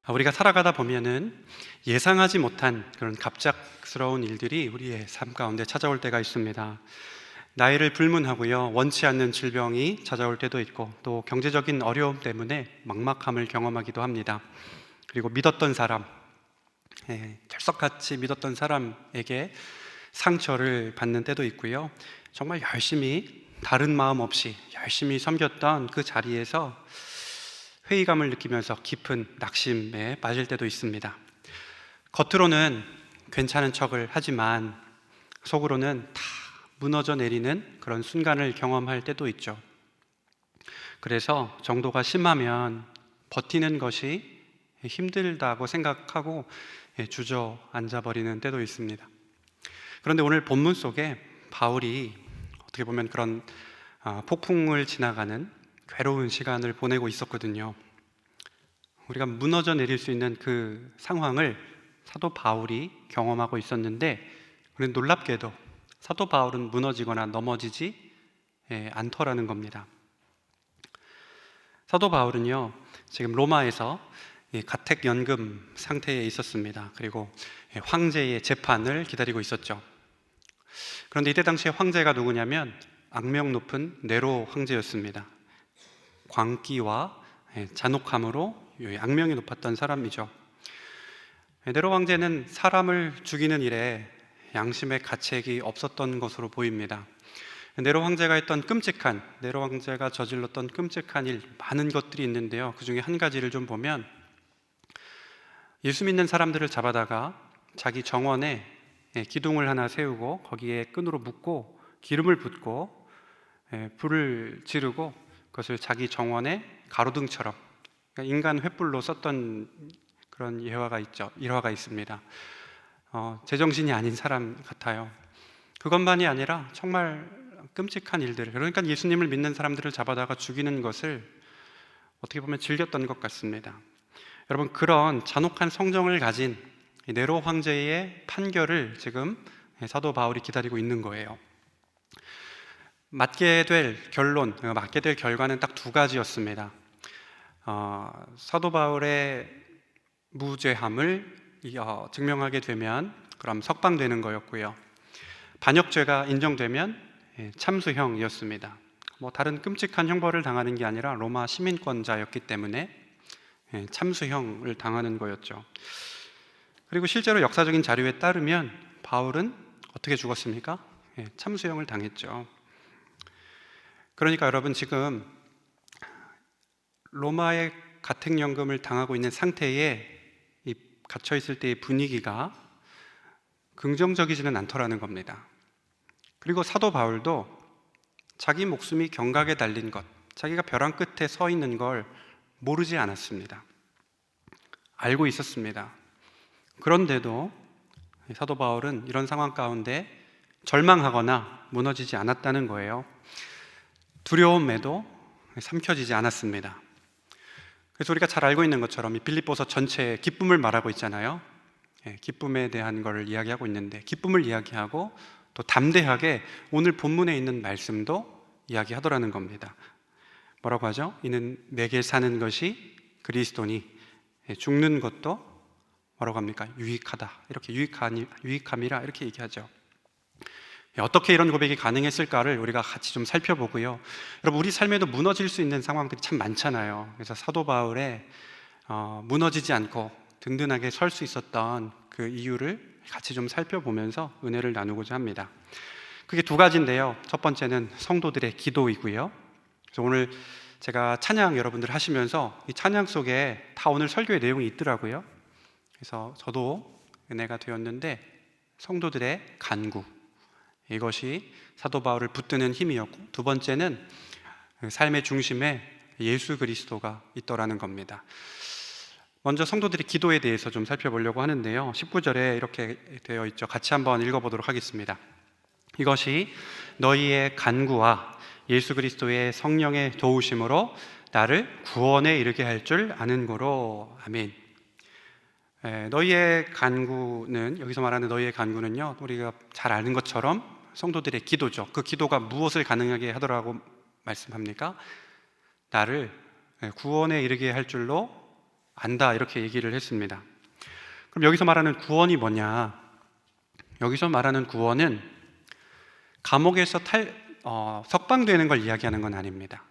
우리가 살아가다 보면은 예상하지 못한 그런 갑작스러운 일들이 우리의 삶 가운데 찾아올 때가 있습니다. 나이를 불문하고요, 원치 않는 질병이 찾아올 때도 있고, 또 경제적인 어려움 때문에 막막함을 경험하기도 합니다. 그리고 믿었던 사람, 철석같이 믿었던 사람에게 상처를 받는 때도 있고요. 정말 열심히 다른 마음 없이 열심히 섬겼던 그 자리에서 회의감을 느끼면서 깊은 낙심에 빠질 때도 있습니다. 겉으로는 괜찮은 척을 하지만 속으로는 다 무너져 내리는 그런 순간을 경험할 때도 있죠. 그래서 정도가 심하면 버티는 것이 힘들다고 생각하고 주저앉아 버리는 때도 있습니다. 그런데 오늘 본문 속에 바울이 어떻게 보면 그런 폭풍을 지나가는 괴로운 시간을 보내고 있었거든요. 우리가 무너져 내릴 수 있는 그 상황을 사도 바울이 경험하고 있었는데, 그런데 놀랍게도 사도 바울은 무너지거나 넘어지지 않더라는 겁니다. 사도 바울은요, 지금 로마에서 가택연금 상태에 있었습니다. 그리고 황제의 재판을 기다리고 있었죠. 그런데 이때 당시에 황제가 누구냐면 악명 높은 네로 황제였습니다. 광기와 잔혹함으로 악명이 높았던 사람이죠. 네로 황제는 사람을 죽이는 일에 양심의 가책이 없었던 것으로 보입니다. 네로 황제가 저질렀던 끔찍한 일, 많은 것들이 있는데요. 그 중에 한 가지를 좀 보면, 예수 믿는 사람들을 잡아다가 자기 정원에 기둥을 하나 세우고 거기에 끈으로 묶고 기름을 붓고 불을 지르고 그것을 자기 정원의 가로등처럼, 그러니까 인간 횃불로 썼던 그런 일화가 있습니다. 제정신이 아닌 사람 같아요. 그것만이 아니라 정말 끔찍한 일들, 그러니까 예수님을 믿는 사람들을 잡아다가 죽이는 것을 어떻게 보면 즐겼던 것 같습니다. 여러분, 그런 잔혹한 성정을 가진 네로 황제의 판결을 지금 사도 바울이 기다리고 있는 거예요. 맞게 될 결과는 딱 두 가지였습니다. 사도 바울의 무죄함을 증명하게 되면 그럼 석방되는 거였고요. 반역죄가 인정되면 참수형이었습니다. 다른 끔찍한 형벌을 당하는 게 아니라 로마 시민권자였기 때문에 참수형을 당하는 거였죠. 그리고 실제로 역사적인 자료에 따르면 바울은 어떻게 죽었습니까? 참수형을 당했죠. 그러니까 여러분, 지금 로마의 가택연금을 당하고 있는 상태에 갇혀 있을 때의 분위기가 긍정적이지는 않더라는 겁니다. 그리고 사도 바울도 자기 목숨이 경각에 달린 것, 자기가 벼랑 끝에 서 있는 걸 모르지 않았습니다. 알고 있었습니다. 그런데도 사도 바울은 이런 상황 가운데 절망하거나 무너지지 않았다는 거예요. 두려움에도 삼켜지지 않았습니다. 그래서 우리가 잘 알고 있는 것처럼 이 빌립보서 전체에 기쁨을 말하고 있잖아요. 기쁨에 대한 것을 이야기하고 있는데, 기쁨을 이야기하고 또 담대하게 오늘 본문에 있는 말씀도 이야기하더라는 겁니다. 뭐라고 하죠? 이는 내게 사는 것이 그리스도니 죽는 것도 뭐라고 합니까? 유익하다. 이렇게 유익함이라 이렇게 얘기하죠. 어떻게 이런 고백이 가능했을까를 우리가 같이 좀 살펴보고요. 여러분, 우리 삶에도 무너질 수 있는 상황들이 참 많잖아요. 그래서 사도 바울의 무너지지 않고 든든하게 설 수 있었던 그 이유를 같이 좀 살펴보면서 은혜를 나누고자 합니다. 그게 두 가지인데요. 첫 번째는 성도들의 기도이고요. 그래서 오늘 제가 찬양 여러분들 하시면서 이 찬양 속에 다 오늘 설교의 내용이 있더라고요. 그래서 저도 은혜가 되었는데, 성도들의 간구, 이것이 사도 바울을 붙드는 힘이었고, 두 번째는 삶의 중심에 예수 그리스도가 있더라는 겁니다. 먼저 성도들의 기도에 대해서 좀 살펴보려고 하는데요. 19절에 이렇게 되어 있죠. 같이 한번 읽어보도록 하겠습니다. 이것이 너희의 간구와 예수 그리스도의 성령의 도우심으로 나를 구원에 이르게 할 줄 아는 고로. 아멘. 너희의 간구는, 여기서 말하는 너희의 간구는요, 우리가 잘 아는 것처럼 성도들의 기도죠. 그 기도가 무엇을 가능하게 하더라고 말씀합니까? 나를 구원에 이르게 할 줄로 안다 이렇게 얘기를 했습니다. 그럼 여기서 말하는 구원이 뭐냐? 여기서 말하는 구원은 감옥에서 석방되는 걸 이야기하는 건 아닙니다.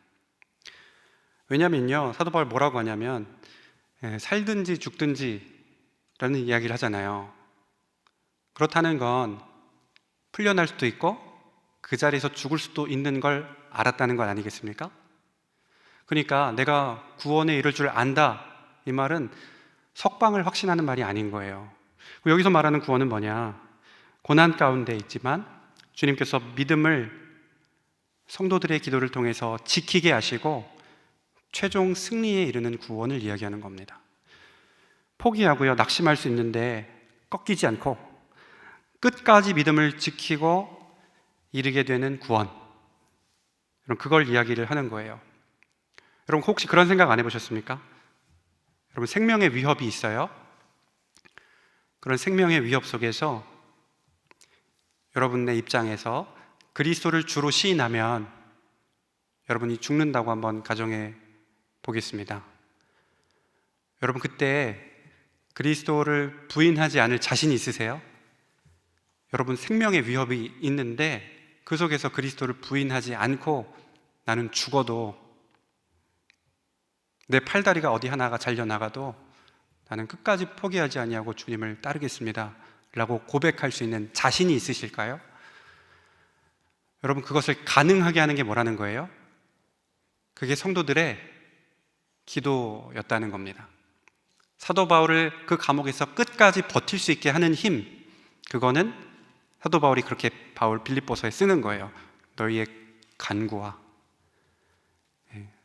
왜냐면요, 사도 바울 뭐라고 하냐면 살든지 죽든지 라는 이야기를 하잖아요. 그렇다는 건 풀려날 수도 있고 그 자리에서 죽을 수도 있는 걸 알았다는 것 아니겠습니까? 그러니까 내가 구원에 이를 줄 안다, 이 말은 석방을 확신하는 말이 아닌 거예요. 여기서 말하는 구원은 뭐냐? 고난 가운데 있지만 주님께서 믿음을 성도들의 기도를 통해서 지키게 하시고 최종 승리에 이르는 구원을 이야기하는 겁니다. 포기하고요, 낙심할 수 있는데 꺾이지 않고 끝까지 믿음을 지키고 이르게 되는 구원, 그걸 이야기를 하는 거예요. 여러분 혹시 그런 생각 안 해보셨습니까? 여러분 생명의 위협이 있어요. 그런 생명의 위협 속에서 여러분의 입장에서 그리스도를 주로 시인하면 여러분이 죽는다고 한번 가정해 보겠습니다. 여러분 그때 그리스도를 부인하지 않을 자신이 있으세요? 여러분 생명의 위협이 있는데 그 속에서 그리스도를 부인하지 않고 나는 죽어도 내 팔다리가 어디 하나가 잘려나가도 나는 끝까지 포기하지 아니하고 주님을 따르겠습니다 라고 고백할 수 있는 자신이 있으실까요? 여러분 그것을 가능하게 하는 게 뭐라는 거예요? 그게 성도들의 기도였다는 겁니다. 사도 바울을 그 감옥에서 끝까지 버틸 수 있게 하는 힘, 그거는 사도 바울이 그렇게 빌립보서에 쓰는 거예요. 너희의 간구와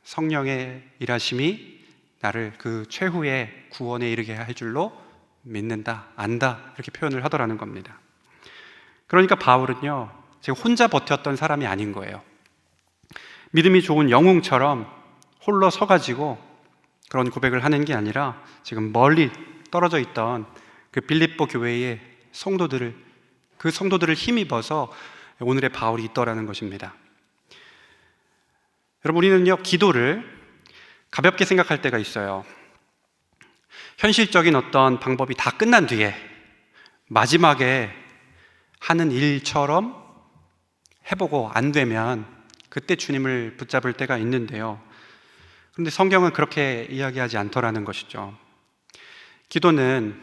성령의 일하심이 나를 그 최후의 구원에 이르게 할 줄로 믿는다, 안다, 이렇게 표현을 하더라는 겁니다. 그러니까 바울은요, 지금 혼자 버텼던 사람이 아닌 거예요. 믿음이 좋은 영웅처럼 홀로 서가지고 그런 고백을 하는 게 아니라 지금 멀리 떨어져 있던 그 빌립보 교회의 그 성도들을 힘입어서 오늘의 바울이 있더라는 것입니다. 여러분 우리는요, 기도를 가볍게 생각할 때가 있어요. 현실적인 어떤 방법이 다 끝난 뒤에 마지막에 하는 일처럼 해보고 안 되면 그때 주님을 붙잡을 때가 있는데요. 그런데 성경은 그렇게 이야기하지 않더라는 것이죠. 기도는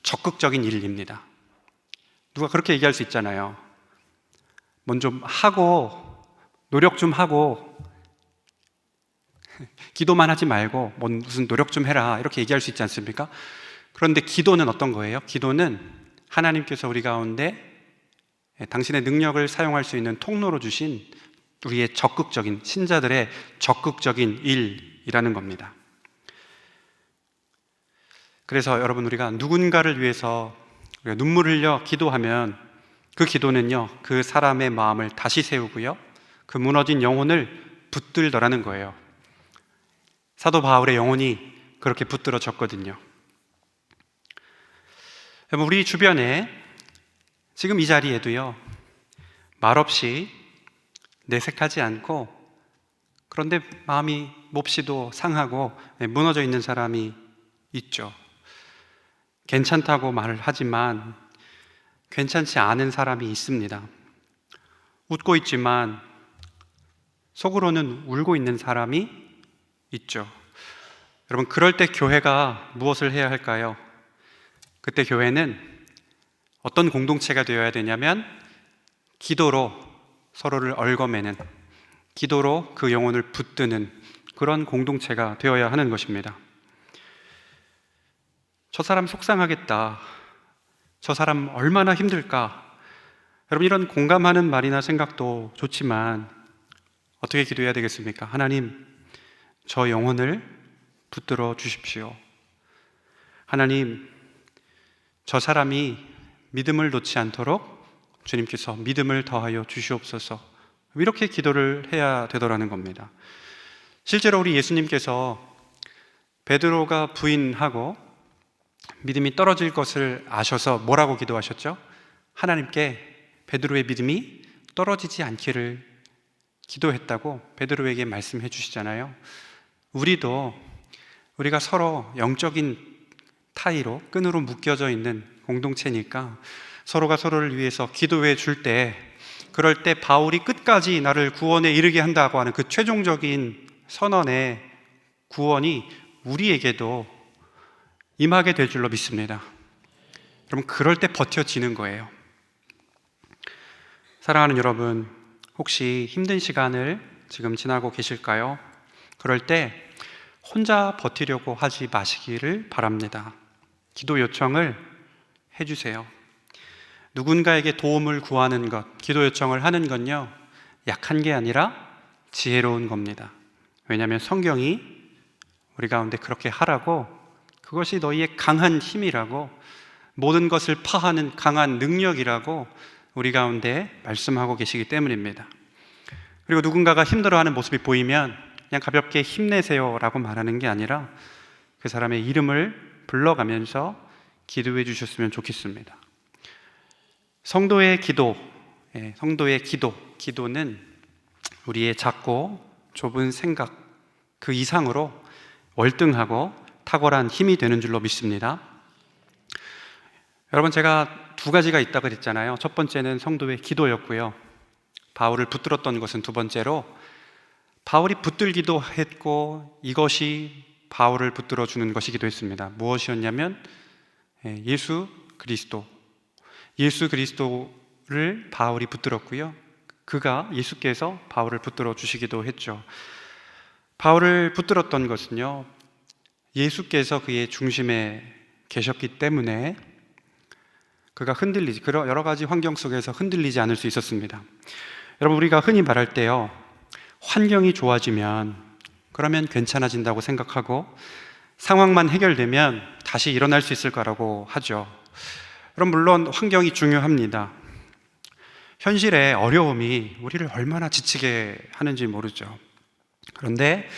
적극적인 일입니다. 누가 그렇게 얘기할 수 있잖아요. 먼저 하고 노력 좀 하고 기도만 하지 말고 무슨 노력 좀 해라 이렇게 얘기할 수 있지 않습니까? 그런데 기도는 어떤 거예요? 기도는 하나님께서 우리 가운데 당신의 능력을 사용할 수 있는 통로로 주신 우리의 적극적인, 신자들의 적극적인 일이라는 겁니다. 그래서 여러분 우리가 누군가를 위해서 우리가 눈물을 흘려 기도하면 그 기도는요, 그 사람의 마음을 다시 세우고요, 그 무너진 영혼을 붙들더라는 거예요. 사도 바울의 영혼이 그렇게 붙들어졌거든요. 여러분 우리 주변에 지금 이 자리에도요, 말없이 내색하지 않고 그런데 마음이 몹시도 상하고 무너져 있는 사람이 있죠. 괜찮다고 말을 하지만 괜찮지 않은 사람이 있습니다. 웃고 있지만 속으로는 울고 있는 사람이 있죠. 여러분 그럴 때 교회가 무엇을 해야 할까요? 그때 교회는 어떤 공동체가 되어야 되냐면 기도로 서로를 얽어매는, 기도로 그 영혼을 붙드는 그런 공동체가 되어야 하는 것입니다. 저 사람 속상하겠다, 저 사람 얼마나 힘들까, 여러분 이런 공감하는 말이나 생각도 좋지만 어떻게 기도해야 되겠습니까? 하나님, 저 영혼을 붙들어 주십시오. 하나님, 저 사람이 믿음을 놓지 않도록 주님께서 믿음을 더하여 주시옵소서. 이렇게 기도를 해야 되더라는 겁니다. 실제로 우리 예수님께서 베드로가 부인하고 믿음이 떨어질 것을 아셔서 뭐라고 기도하셨죠? 하나님께 베드로의 믿음이 떨어지지 않기를 기도했다고 베드로에게 말씀해 주시잖아요. 우리도 우리가 서로 영적인 타이로, 끈으로 묶여져 있는 공동체니까 서로가 서로를 위해서 기도해 줄 때, 그럴 때 바울이 끝까지 나를 구원에 이르게 한다고 하는 그 최종적인 선언의 구원이 우리에게도 임하게 될 줄로 믿습니다. 여러분, 그럴 때 버텨지는 거예요. 사랑하는 여러분, 혹시 힘든 시간을 지금 지나고 계실까요? 그럴 때 혼자 버티려고 하지 마시기를 바랍니다. 기도 요청을 해주세요. 누군가에게 도움을 구하는 것, 기도 요청을 하는 건요, 약한 게 아니라 지혜로운 겁니다. 왜냐하면 성경이 우리 가운데 그렇게 하라고, 그것이 너희의 강한 힘이라고, 모든 것을 파하는 강한 능력이라고 우리 가운데 말씀하고 계시기 때문입니다. 그리고 누군가가 힘들어하는 모습이 보이면 그냥 가볍게 힘내세요 라고 말하는 게 아니라 그 사람의 이름을 불러가면서 기도해 주셨으면 좋겠습니다. 성도의 기도, 기도는 우리의 작고 좁은 생각 그 이상으로 월등하고 탁월한 힘이 되는 줄로 믿습니다. 여러분, 제가 두 가지가 있다고 그랬잖아요. 첫 번째는 성도의 기도였고요. 바울을 붙들었던 것은 두 번째로 바울이 붙들기도 했고 이것이 바울을 붙들어 주는 것이기도 했습니다. 무엇이었냐면 예수 그리스도를 바울이 붙들었고요. 예수께서 바울을 붙들어 주시기도 했죠. 바울을 붙들었던 것은요, 예수께서 그의 중심에 계셨기 때문에 그가 여러 가지 환경 속에서 흔들리지 않을 수 있었습니다. 여러분, 우리가 흔히 말할 때요, 환경이 좋아지면 그러면 괜찮아진다고 생각하고 상황만 해결되면 다시 일어날 수 있을 거라고 하죠. 여러분, 물론 환경이 중요합니다. 현실의 어려움이 우리를 얼마나 지치게 하는지 모르죠. 그런데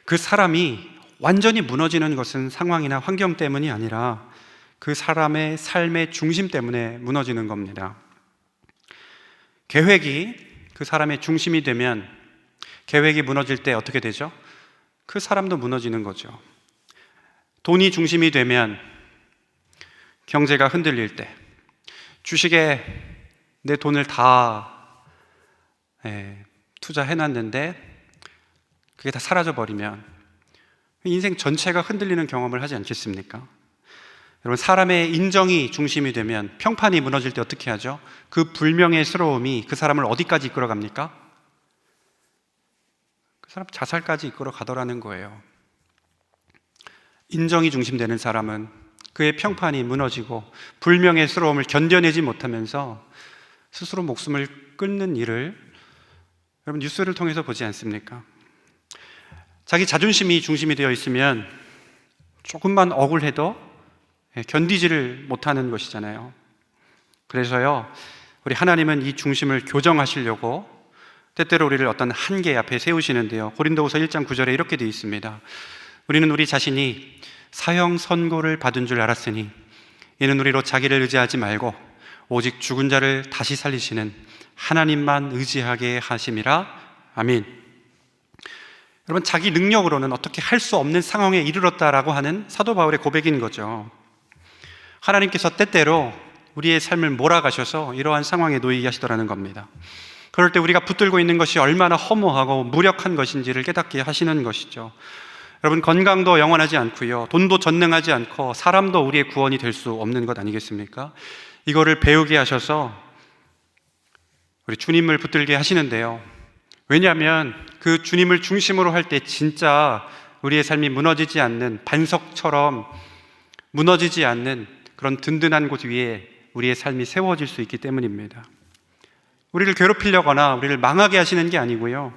그 사람이 완전히 무너지는 것은 상황이나 환경 때문이 아니라 그 사람의 삶의 중심 때문에 무너지는 겁니다. 계획이 그 사람의 중심이 되면 계획이 무너질 때 어떻게 되죠? 그 사람도 무너지는 거죠. 돈이 중심이 되면 경제가 흔들릴 때, 주식에 내 돈을 다 투자해놨는데 그게 다 사라져버리면 인생 전체가 흔들리는 경험을 하지 않겠습니까? 여러분, 사람의 인정이 중심이 되면 평판이 무너질 때 어떻게 하죠? 그 불명예스러움이 그 사람을 어디까지 이끌어갑니까? 그 사람 자살까지 이끌어가더라는 거예요. 인정이 중심되는 사람은 그의 평판이 무너지고 불명예스러움을 견뎌내지 못하면서 스스로 목숨을 끊는 일을 여러분 뉴스를 통해서 보지 않습니까? 자기 자존심이 중심이 되어 있으면 조금만 억울해도 견디지를 못하는 것이잖아요. 그래서요, 우리 하나님은 이 중심을 교정하시려고 때때로 우리를 어떤 한계 앞에 세우시는데요, 고린도후서 1장 9절에 이렇게 되어 있습니다. 우리는 우리 자신이 사형 선고를 받은 줄 알았으니 이는 우리로 자기를 의지하지 말고 오직 죽은 자를 다시 살리시는 하나님만 의지하게 하심이라. 아멘. 여러분, 자기 능력으로는 어떻게 할 수 없는 상황에 이르렀다라고 하는 사도 바울의 고백인 거죠. 하나님께서 때때로 우리의 삶을 몰아가셔서 이러한 상황에 놓이게 하시더라는 겁니다. 그럴 때 우리가 붙들고 있는 것이 얼마나 허무하고 무력한 것인지를 깨닫게 하시는 것이죠. 여러분, 건강도 영원하지 않고요, 돈도 전능하지 않고 사람도 우리의 구원이 될 수 없는 것 아니겠습니까? 이거를 배우게 하셔서 우리 주님을 붙들게 하시는데요, 왜냐하면 그 주님을 중심으로 할 때 진짜 우리의 삶이 무너지지 않는, 반석처럼 무너지지 않는 그런 든든한 곳 위에 우리의 삶이 세워질 수 있기 때문입니다. 우리를 괴롭히려거나 우리를 망하게 하시는 게 아니고요,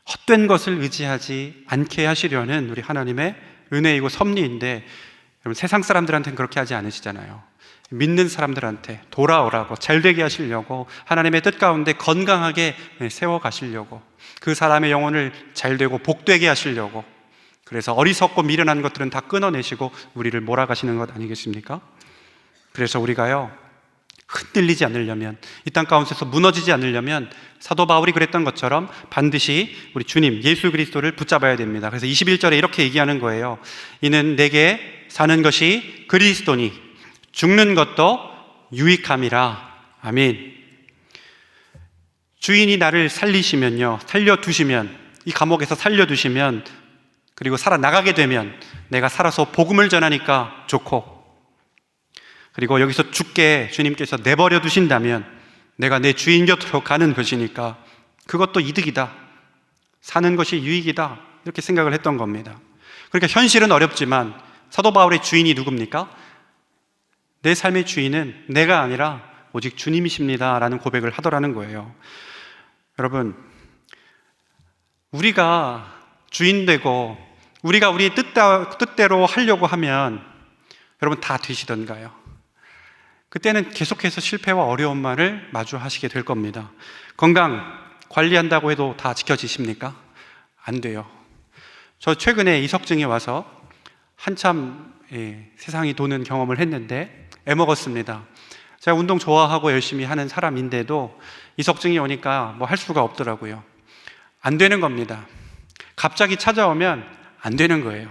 헛된 것을 의지하지 않게 하시려는 우리 하나님의 은혜이고 섭리인데, 여러분, 세상 사람들한테는 그렇게 하지 않으시잖아요. 믿는 사람들한테 돌아오라고, 잘되게 하시려고, 하나님의 뜻 가운데 건강하게 세워가시려고, 그 사람의 영혼을 잘되고 복되게 하시려고, 그래서 어리석고 미련한 것들은 다 끊어내시고 우리를 몰아가시는 것 아니겠습니까? 그래서 우리가요, 흔들리지 않으려면, 이 땅 가운데서 무너지지 않으려면 사도 바울이 그랬던 것처럼 반드시 우리 주님 예수 그리스도를 붙잡아야 됩니다. 그래서 21절에 이렇게 얘기하는 거예요. 이는 내게 사는 것이 그리스도니 죽는 것도 유익함이라. 아멘. 주인이 나를 살리시면요, 살려두시면, 이 감옥에서 살려두시면, 그리고 살아나가게 되면 내가 살아서 복음을 전하니까 좋고, 그리고 여기서 죽게 주님께서 내버려 두신다면 내가 내 주인 곁으로 가는 것이니까 그것도 이득이다, 사는 것이 유익이다, 이렇게 생각을 했던 겁니다. 그러니까 현실은 어렵지만 사도 바울의 주인이 누굽니까? 내 삶의 주인은 내가 아니라 오직 주님이십니다 라는 고백을 하더라는 거예요. 여러분, 우리가 주인 되고 우리가 우리의 뜻대로 하려고 하면 여러분 다 되시던가요? 그때는 계속해서 실패와 어려움만을 마주하시게 될 겁니다. 건강 관리한다고 해도 다 지켜지십니까? 안 돼요. 저 최근에 이석증이 와서 한참 세상이 도는 경험을 했는데 애먹었습니다. 제가 운동 좋아하고 열심히 하는 사람인데도 이석증이 오니까 뭐 할 수가 없더라고요. 안 되는 겁니다. 갑자기 찾아오면 안 되는 거예요.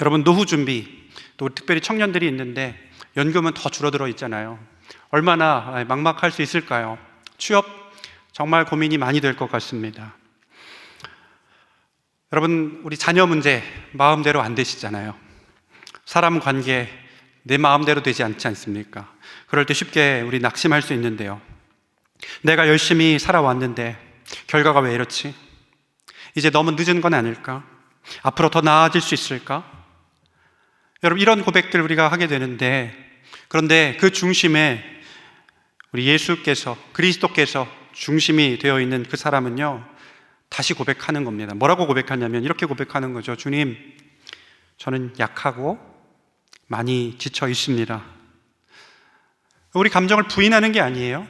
여러분, 노후 준비, 또 특별히 청년들이 있는데 연금은 더 줄어들어 있잖아요. 얼마나 막막할 수 있을까요? 취업 정말 고민이 많이 될 것 같습니다. 여러분, 우리 자녀 문제 마음대로 안 되시잖아요. 사람 관계 내 마음대로 되지 않지 않습니까? 그럴 때 쉽게 우리 낙심할 수 있는데요. 내가 열심히 살아왔는데 결과가 왜 이렇지? 이제 너무 늦은 건 아닐까? 앞으로 더 나아질 수 있을까? 여러분, 이런 고백들 우리가 하게 되는데, 그런데 그 중심에 우리 예수께서, 그리스도께서 중심이 되어 있는 그 사람은요, 다시 고백하는 겁니다. 뭐라고 고백하냐면 이렇게 고백하는 거죠. 주님, 저는 약하고 많이 지쳐 있습니다. 우리 감정을 부인하는 게 아니에요.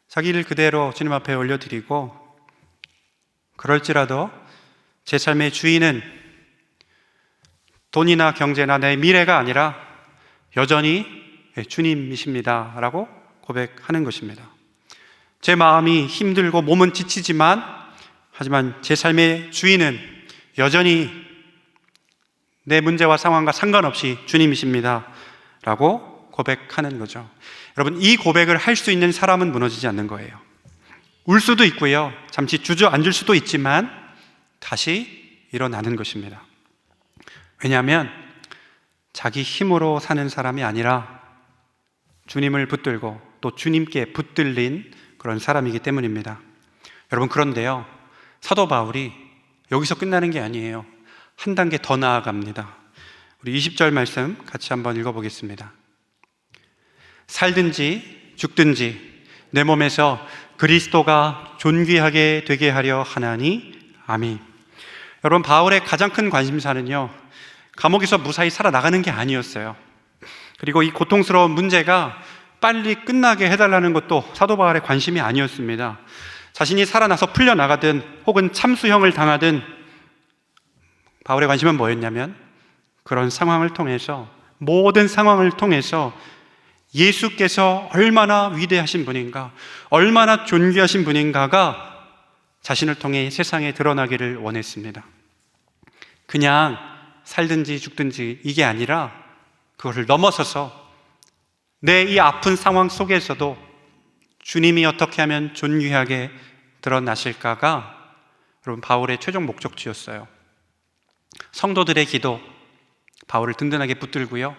자기를 그대로 주님 앞에 올려드리고, 그럴지라도 제 삶의 주인은 돈이나 경제나 내 미래가 아니라 여전히 주님이십니다 라고 고백하는 것입니다. 제 마음이 힘들고 몸은 지치지만, 하지만 제 삶의 주인은 여전히 내 문제와 상황과 상관없이 주님이십니다 라고 고백하는 거죠. 여러분, 이 고백을 할 수 있는 사람은 무너지지 않는 거예요. 울 수도 있고요, 잠시 주저앉을 수도 있지만 다시 일어나는 것입니다. 왜냐하면 자기 힘으로 사는 사람이 아니라 주님을 붙들고 또 주님께 붙들린 그런 사람이기 때문입니다. 여러분, 그런데요, 사도 바울이 여기서 끝나는 게 아니에요. 한 단계 더 나아갑니다. 우리 20절 말씀 같이 한번 읽어보겠습니다. 살든지 죽든지 내 몸에서 그리스도가 존귀하게 되게 하려 하나니 아멘. 여러분, 바울의 가장 큰 관심사는요, 감옥에서 무사히 살아나가는 게 아니었어요. 그리고 이 고통스러운 문제가 빨리 끝나게 해달라는 것도 사도 바울의 관심이 아니었습니다. 자신이 살아나서 풀려나가든 혹은 참수형을 당하든 바울의 관심은 뭐였냐면, 그런 상황을 통해서, 모든 상황을 통해서 예수께서 얼마나 위대하신 분인가, 얼마나 존귀하신 분인가가 자신을 통해 세상에 드러나기를 원했습니다. 그냥 살든지 죽든지 이게 아니라 그것을 넘어서서 내 이 아픈 상황 속에서도 주님이 어떻게 하면 존귀하게 드러나실까가 여러분 바울의 최종 목적지였어요. 성도들의 기도, 바울을 든든하게 붙들고요,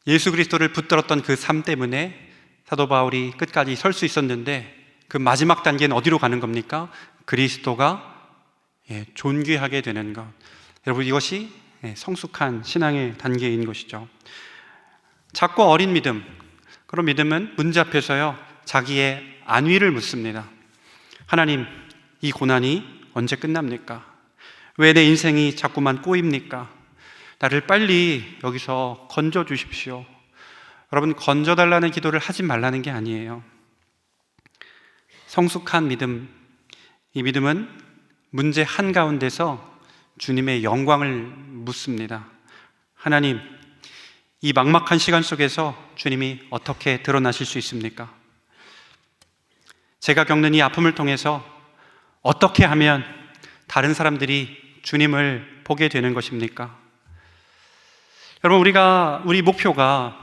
예수 그리스도를 붙들었던 그 삶 때문에 사도 바울이 끝까지 설 수 있었는데, 그 마지막 단계는 어디로 가는 겁니까? 그리스도가 존귀하게 되는 것. 여러분, 이것이 성숙한 신앙의 단계인 것이죠. 작고 어린 믿음, 그런 믿음은 문제 앞에서요, 자기의 안위를 묻습니다. 하나님, 이 고난이 언제 끝납니까? 왜 내 인생이 자꾸만 꼬입니까? 나를 빨리 여기서 건져 주십시오. 여러분, 건져달라는 기도를 하지 말라는 게 아니에요. 성숙한 믿음, 이 믿음은 문제 한가운데서 주님의 영광을 묻습니다. 하나님, 이 막막한 시간 속에서 주님이 어떻게 드러나실 수 있습니까? 제가 겪는 이 아픔을 통해서 어떻게 하면 다른 사람들이 주님을 보게 되는 것입니까? 여러분, 우리 목표가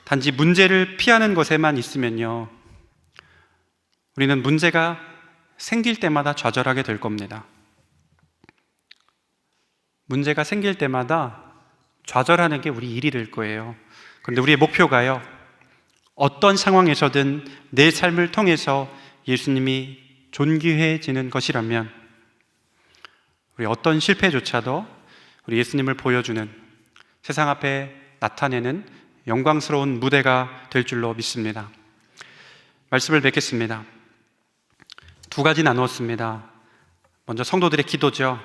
단지 문제를 피하는 것에만 있으면요, 우리는 문제가 생길 때마다 좌절하게 될 겁니다. 문제가 생길 때마다 좌절하는 게 우리 일이 될 거예요. 그런데 우리의 목표가요, 어떤 상황에서든 내 삶을 통해서 예수님이 존귀해지는 것이라면 우리 어떤 실패조차도 우리 예수님을 보여주는, 세상 앞에 나타내는 영광스러운 무대가 될 줄로 믿습니다. 말씀을 뵙겠습니다. 두 가지 나누었습니다. 먼저 성도들의 기도죠.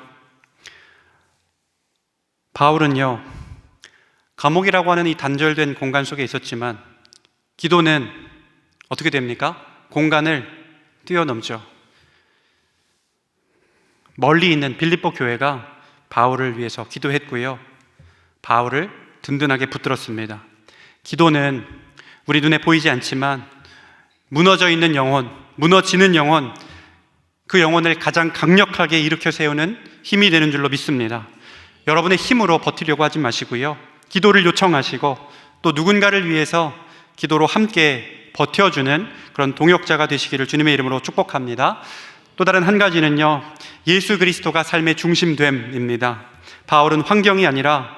바울은요, 감옥이라고 하는 이 단절된 공간 속에 있었지만 기도는 어떻게 됩니까? 공간을 뛰어넘죠. 멀리 있는 빌립보 교회가 바울을 위해서 기도했고요, 바울을 든든하게 붙들었습니다. 기도는 우리 눈에 보이지 않지만 무너져 있는 영혼, 무너지는 영혼, 그 영혼을 가장 강력하게 일으켜 세우는 힘이 되는 줄로 믿습니다. 여러분의 힘으로 버티려고 하지 마시고요, 기도를 요청하시고 또 누군가를 위해서 기도로 함께 버텨주는 그런 동역자가 되시기를 주님의 이름으로 축복합니다. 또 다른 한 가지는요, 예수 그리스도가 삶의 중심됨입니다. 바울은 환경이 아니라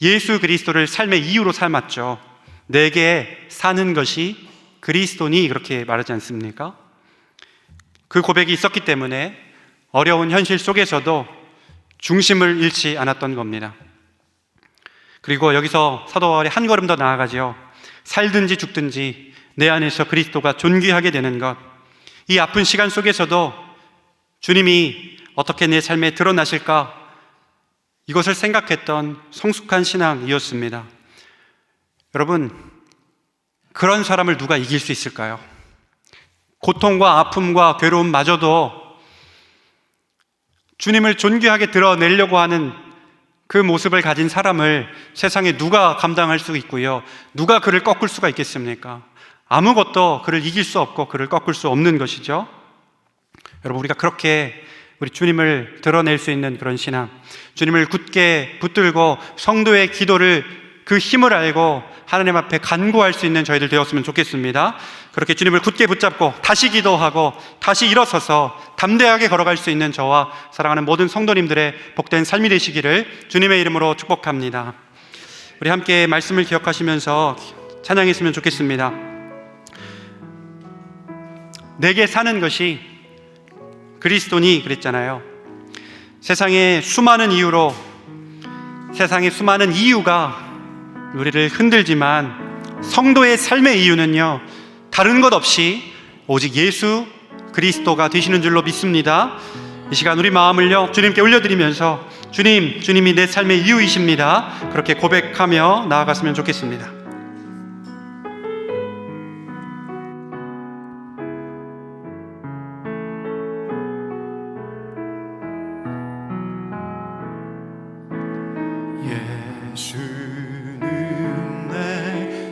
예수 그리스도를 삶의 이유로 삶았죠. 내게 사는 것이 그리스도니, 그렇게 말하지 않습니까? 그 고백이 있었기 때문에 어려운 현실 속에서도 중심을 잃지 않았던 겁니다. 그리고 여기서 사도 바울이 한 걸음 더 나아가죠. 살든지 죽든지 내 안에서 그리스도가 존귀하게 되는 것, 이 아픈 시간 속에서도 주님이 어떻게 내 삶에 드러나실까, 이것을 생각했던 성숙한 신앙이었습니다. 여러분, 그런 사람을 누가 이길 수 있을까요? 고통과 아픔과 괴로움마저도 주님을 존귀하게 드러내려고 하는 그 모습을 가진 사람을 세상에 누가 감당할 수 있고요, 누가 그를 꺾을 수가 있겠습니까? 아무것도 그를 이길 수 없고 그를 꺾을 수 없는 것이죠. 여러분, 우리가 그렇게 우리 주님을 드러낼 수 있는 그런 신앙, 주님을 굳게 붙들고 성도의 기도를, 그 힘을 알고 하나님 앞에 간구할 수 있는 저희들 되었으면 좋겠습니다. 그렇게 주님을 굳게 붙잡고 다시 기도하고 다시 일어서서 담대하게 걸어갈 수 있는 저와 사랑하는 모든 성도님들의 복된 삶이 되시기를 주님의 이름으로 축복합니다. 우리 함께 말씀을 기억하시면서 찬양했으면 좋겠습니다. 내게 사는 것이 그리스도니, 그랬잖아요. 세상의 수많은 이유로, 세상의 수많은 이유가 우리를 흔들지만 성도의 삶의 이유는요, 다른 것 없이 오직 예수 그리스도가 되시는 줄로 믿습니다. 이 시간 우리 마음을요, 주님께 올려드리면서 주님이 내 삶의 이유이십니다, 그렇게 고백하며 나아갔으면 좋겠습니다. 예수는 내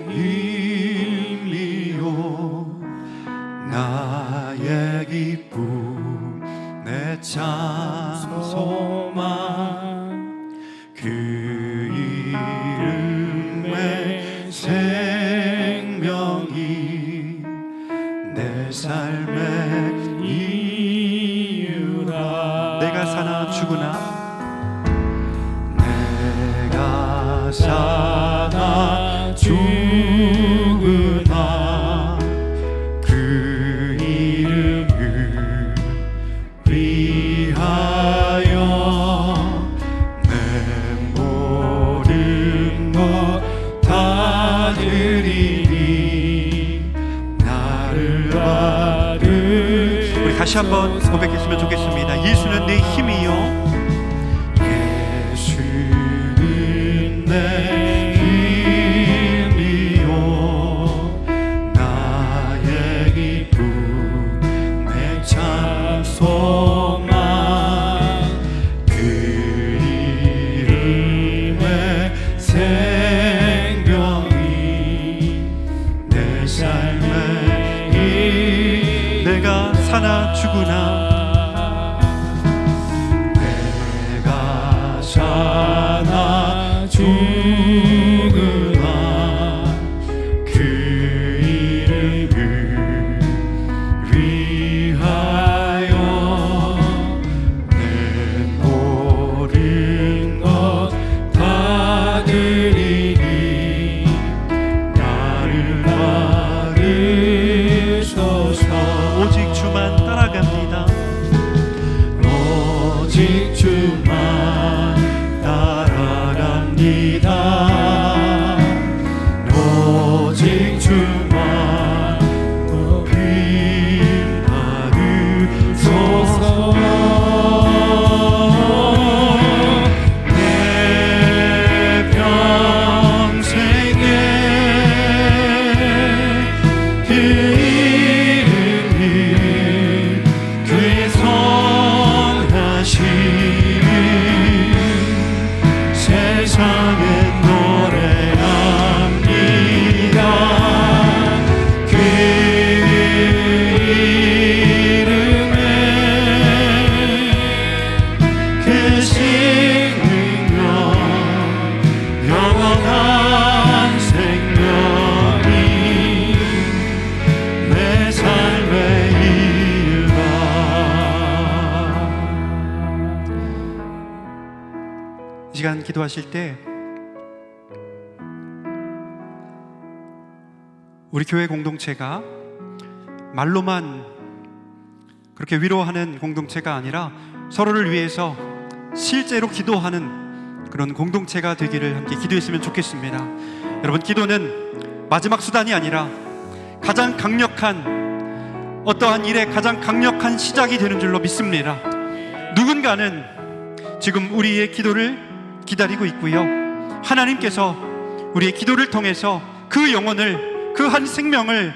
힘이요 나의 기쁨 내 참 소망 그 이름의 생명이 내 삶의 이유라. 내가 사나 죽으나 사나 죽으나 그 이름을 위하여 내 모든 것 다 드리니 나를 받으. 우리 다시 한번 고백했으면 좋겠습니다. 예수는 내 힘이요 내 힘이요 나의 기쁨 내 참 소망 그 이름의 생명이 사나 죽으나 내가 사나 죽으나 그 이름을 위하여 내 모든 것 다 드리니 나를 받으소서. 오직 주만 따라갑니다. 오직 주만 따라갑니다. 오직 주만 높임 받으소서. 내 평생에 그 이름을 괴성하시는 세상에 노래합니다. 그 이름에 그 생명 영원한 생명이 내 삶의 이유가. 이 시간 기도하실 때 우리 교회 공동체가 말로만 그렇게 위로하는 공동체가 아니라 서로를 위해서 실제로 기도하는 그런 공동체가 되기를 함께 기도했으면 좋겠습니다. 여러분, 기도는 마지막 수단이 아니라 가장 강력한, 어떠한 일의 가장 강력한 시작이 되는 줄로 믿습니다. 누군가는 지금 우리의 기도를 기다리고 있고요, 하나님께서 우리의 기도를 통해서 그 영혼을, 그 한 생명을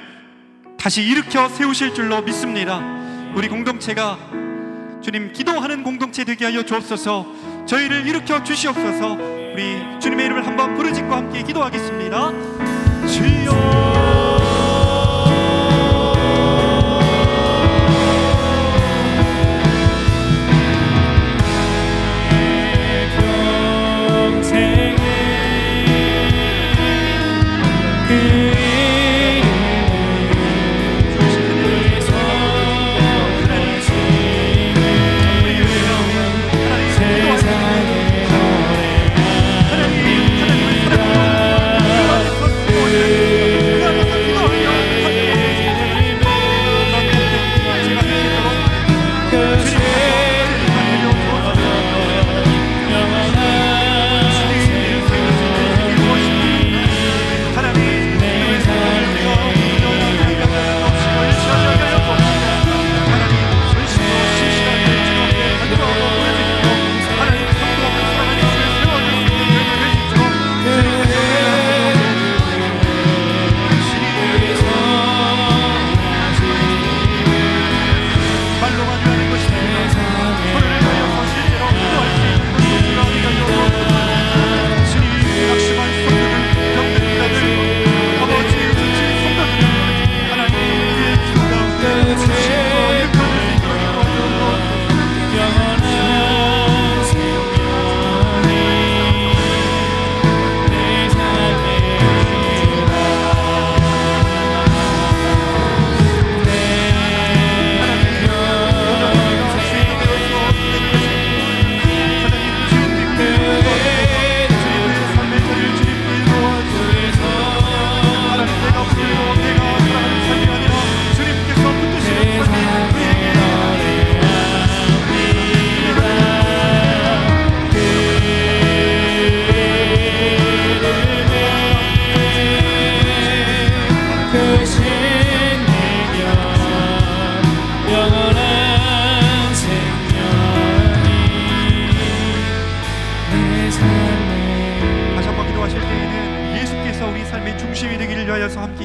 다시 일으켜 세우실 줄로 믿습니다. 우리 공동체가 주님 기도하는 공동체 되게 하여 주옵소서. 저희를 일으켜 주시옵소서. 우리 주님의 이름을 한번 부르짖고 함께 기도하겠습니다. 주여.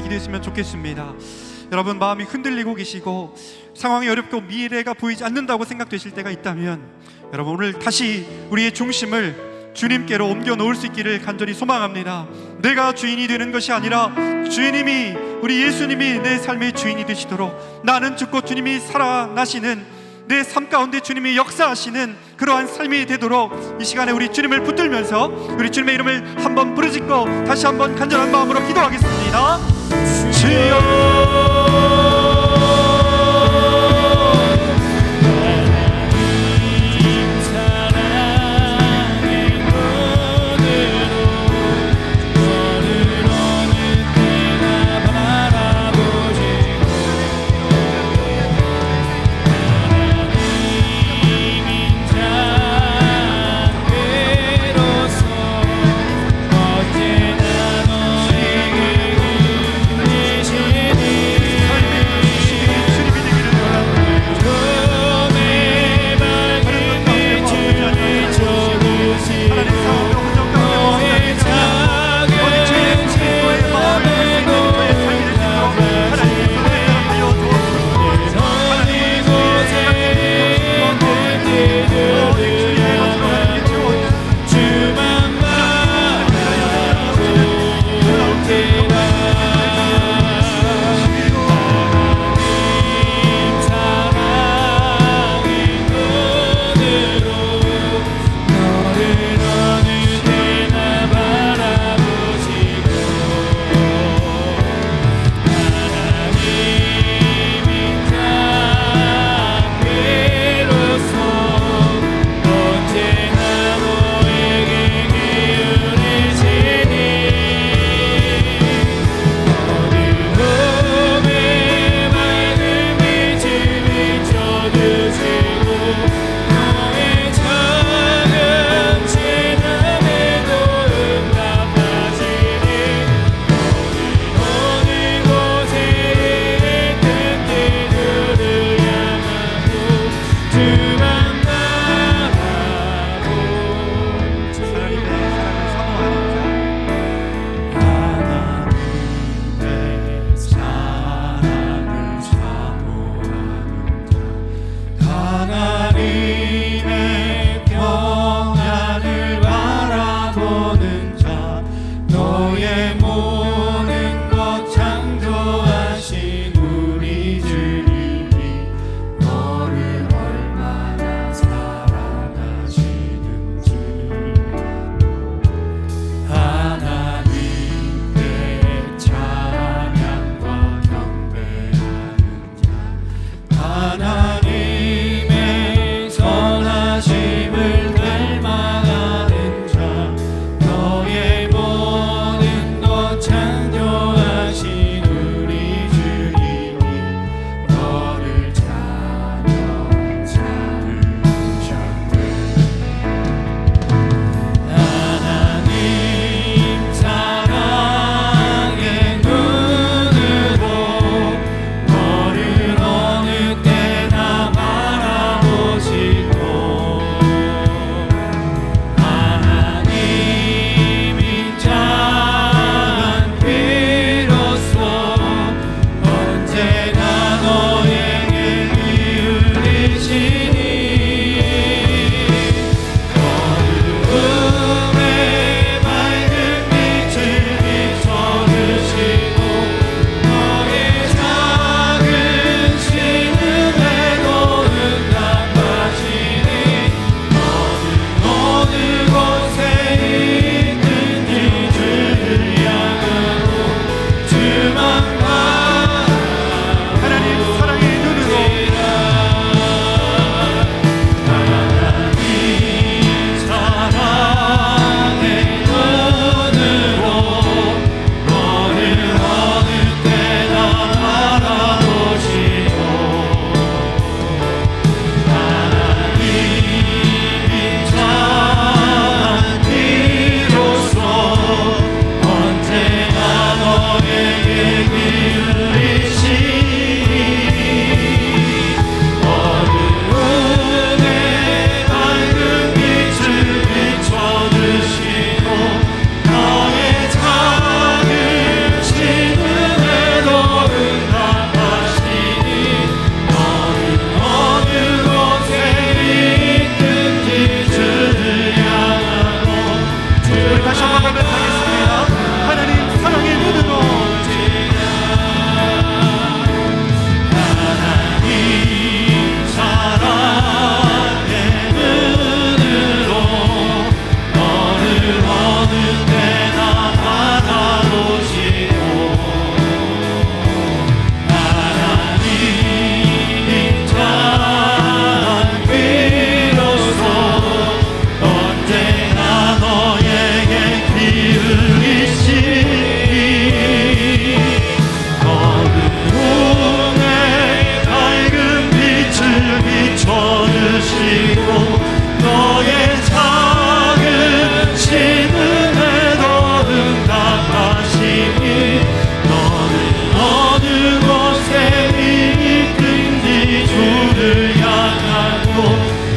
기도했으면 좋겠습니다. 여러분, 마음이 흔들리고 계시고 상황이 어렵고 미래가 보이지 않는다고 생각되실 때가 있다면, 여러분 오늘 다시 우리의 중심을 주님께로 옮겨 놓을 수 있기를 간절히 소망합니다. 내가 주인이 되는 것이 아니라 주님이, 우리 예수님이 내 삶의 주인이 되시도록, 나는 죽고 주님이 살아나시는, 내 삶 가운데 주님이 역사하시는 그러한 삶이 되도록 이 시간에 우리 주님을 붙들면서 우리 주님의 이름을 한번 부르짖고 다시 한번 간절한 마음으로 기도하겠습니다. 주여 때나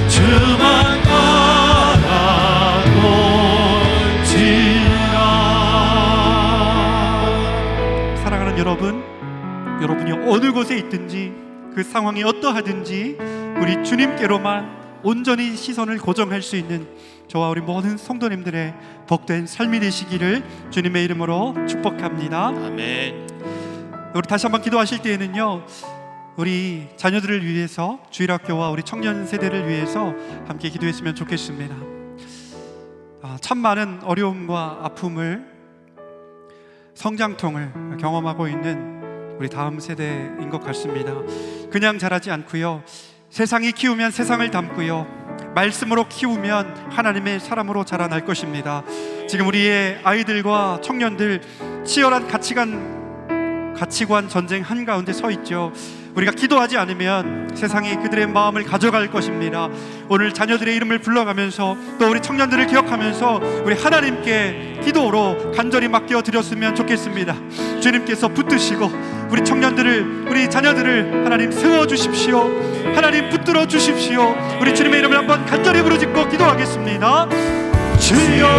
주만 바라볼지라. 사랑하는 여러분, 여러분이 어느 곳에 있든지 그 상황이 어떠하든지 우리 주님께로만 온전히 시선을 고정할 수 있는 저와 우리 모든 성도님들의 복된 삶이 되시기를 주님의 이름으로 축복합니다. 아멘. 우리 다시 한번 기도하실 때에는요, 우리 자녀들을 위해서, 주일학교와 우리 청년 세대를 위해서 함께 기도했으면 좋겠습니다. 참 많은 어려움과 아픔을, 성장통을 경험하고 있는 우리 다음 세대인 것 같습니다. 그냥 자라지 않고요, 세상이 키우면 세상을 닮고요, 말씀으로 키우면 하나님의 사람으로 자라날 것입니다. 지금 우리의 아이들과 청년들 치열한 가치관 전쟁 한가운데 서 있죠. 우리가 기도하지 않으면 세상이 그들의 마음을 가져갈 것입니다. 오늘 자녀들의 이름을 불러가면서 또 우리 청년들을 기억하면서 우리 하나님께 기도로 간절히 맡겨 드렸으면 좋겠습니다. 주님께서 붙드시고 우리 청년들을, 우리 자녀들을 하나님 세워주십시오. 하나님 붙들어 주십시오. 우리 주님의 이름을 한번 간절히 부르짖고 기도하겠습니다. 주여,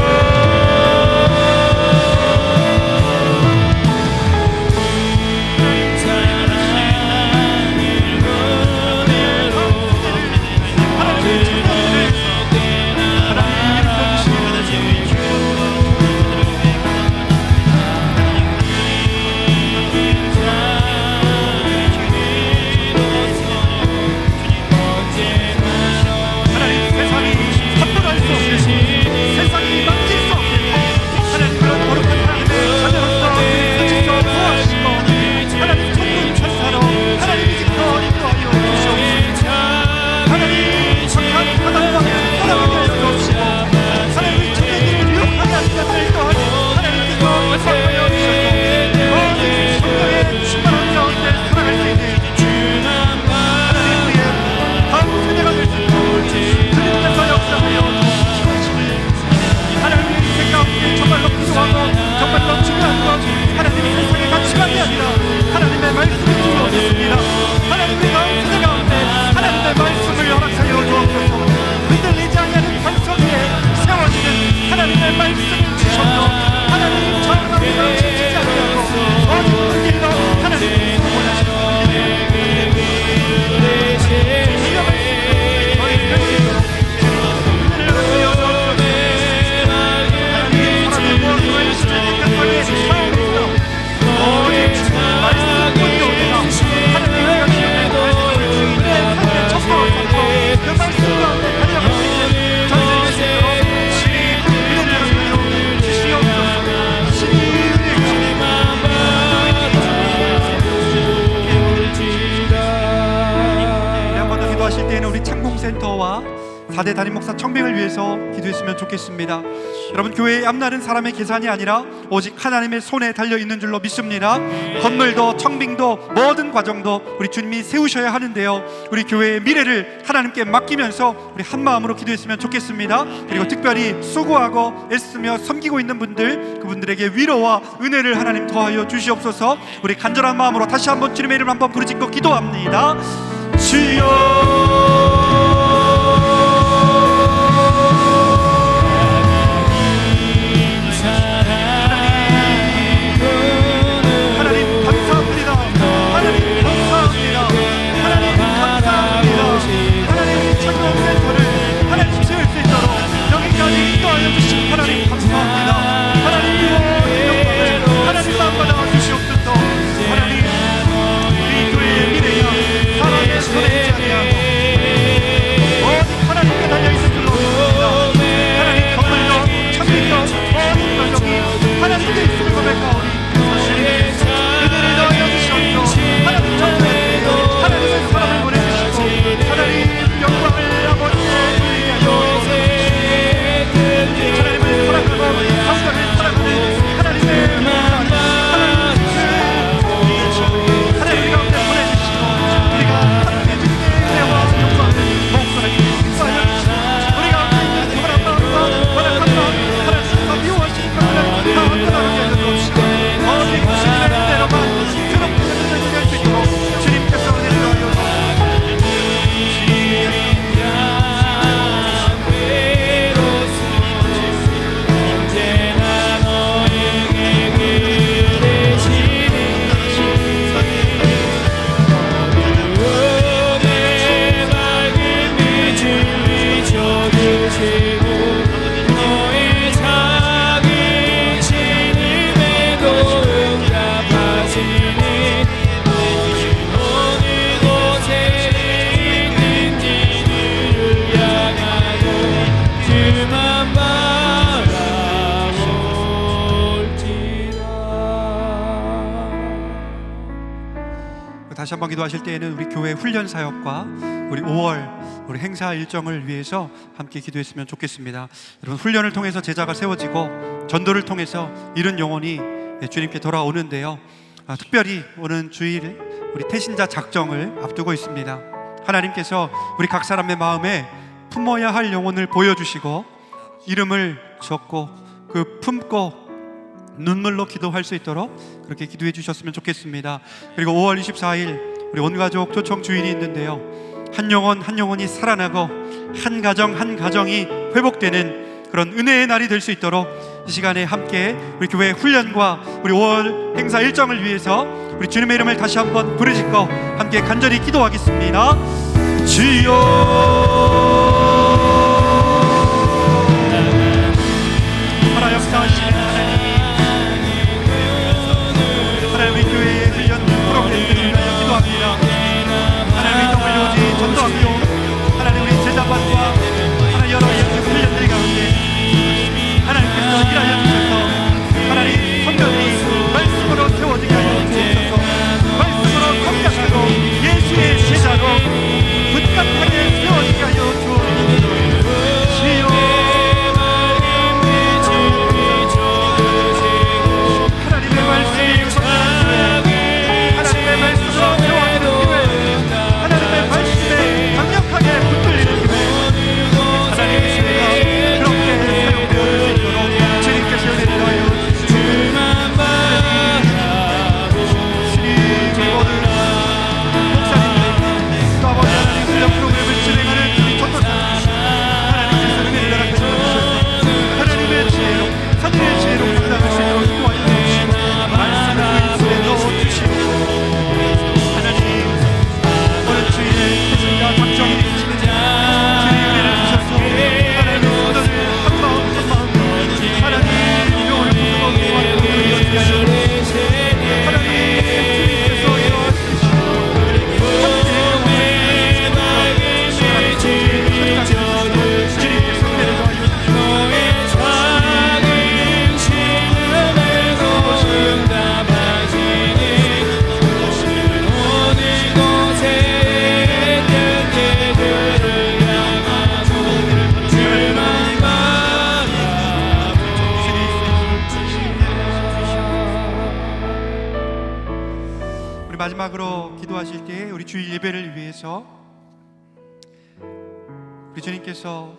센터와 4대 담임 목사 청빙을 위해서 기도했으면 좋겠습니다. 여러분, 교회의 앞날은 사람의 계산이 아니라 오직 하나님의 손에 달려있는 줄로 믿습니다. 건물도 청빙도 모든 과정도 우리 주님이 세우셔야 하는데요, 우리 교회의 미래를 하나님께 맡기면서 우리 한마음으로 기도했으면 좋겠습니다. 그리고 특별히 수고하고 애쓰며 섬기고 있는 분들, 그분들에게 위로와 은혜를 하나님 더하여 주시옵소서. 우리 간절한 마음으로 다시 한번 주님의 이름을 한번 부르짖고 기도합니다. 주여, 하나님 우리 교회의 미래가 사람의 손에 있지 않게 다시 한번 기도하실 때에는 우리 교회 훈련 사역과 우리 5월 우리 행사 일정을 위해서 함께 기도했으면 좋겠습니다. 여러분, 훈련을 통해서 제자가 세워지고 전도를 통해서 잃은 영혼이 주님께 돌아오는데요. 특별히 오는 주일 우리 태신자 작정을 앞두고 있습니다. 하나님께서 우리 각 사람의 마음에 품어야 할 영혼을 보여주시고 이름을 적고 그 품고 눈물로 기도할 수 있도록 그렇게 기도해 주셨으면 좋겠습니다. 그리고 5월 24일 우리 온가족 초청 주일이 있는데요, 한 영혼 한 영혼이 살아나고 한 가정 한 가정이 회복되는 그런 은혜의 날이 될 수 있도록 이 시간에 함께 우리 교회 훈련과 우리 5월 행사 일정을 위해서 우리 주님의 이름을 다시 한번 부르짖고 함께 간절히 기도하겠습니다. 주여, 하나 역사하시는 하나님, 우리 교회의 훈련 프로그램들을 위하여 기도합니다. 하나님, WOG 전도학교, 하나님, 우리 제자반과 하나님 여러 훈련들 가운데 하나님께서 일하여 주셔서 하나님 성도들이 말씀으로 세워지게 하여 주옵소서. 말씀으로 성장하고 예수의 제자로 굳건하게 세워지게 하여 주옵소서. 주여, 하나님의 말씀이 하나님의 말씀으로 세워지는 교회, 하나님의 말씀에 강력하게 붙들리는 교회, 하나님의 신뢰가 그렇게 사용되어질 수 있도록 주님께서 인도하여 주시옵소서. 우리 모든 목사님들 또 아버지 하나님 훈련 프로그램을 진행하는 우리 전도사님, 하나님께서 은혜를 허락해 주셔서 하나님의 지혜로 하늘의 지혜로 감당할 수 있도록 도와주시옵소서. 말씀을 입술에 넣어주시옵소서. 하나님, 오늘 주일에 태신자 작정이 있으시는 주님의 은혜를 주셔서 하나님의 성도들 한 마음 한 마음 하나님 영혼을 부수고 도와주시옵소서. 하나님, 주님께서 일어나주시고 함께 영혼을 주님께서 은혜를 우리 마지막으로 기도하실 때 우리 주일 예배를 위해서 우리 주님께서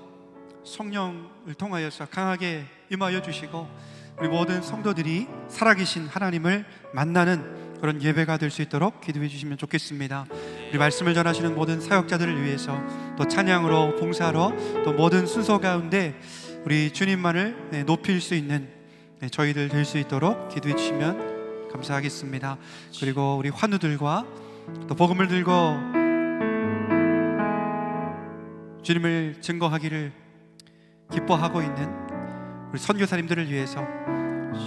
성령을 통하여서 강하게 임하여 주시고 우리 모든 성도들이 살아계신 하나님을 만나는 그런 예배가 될 수 있도록 기도해 주시면 좋겠습니다. 우리 말씀을 전하시는 모든 사역자들을 위해서 또 찬양으로 봉사로 또 모든 순서 가운데 우리 주님만을 높일 수 있는 저희들 될 수 있도록 기도해 주시면 감사하겠습니다. 그리고 우리 환우들과 또 복음을 들고 주님을 증거하기를 기뻐하고 있는 우리 선교사님들을 위해서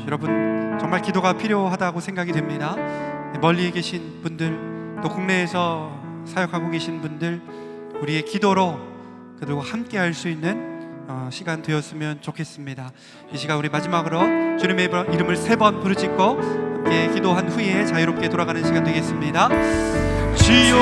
여러분 정말 기도가 필요하다고 생각이 됩니다. 멀리 계신 분들 또 국내에서 사역하고 계신 분들 우리의 기도로 그들과 함께 할 수 있는 시간 되었으면 좋겠습니다. 이 시간 우리 마지막으로 주님의 이름을 3번 부르짖고 함께 기도한 후에 자유롭게 돌아가는 시간 되겠습니다. 주여,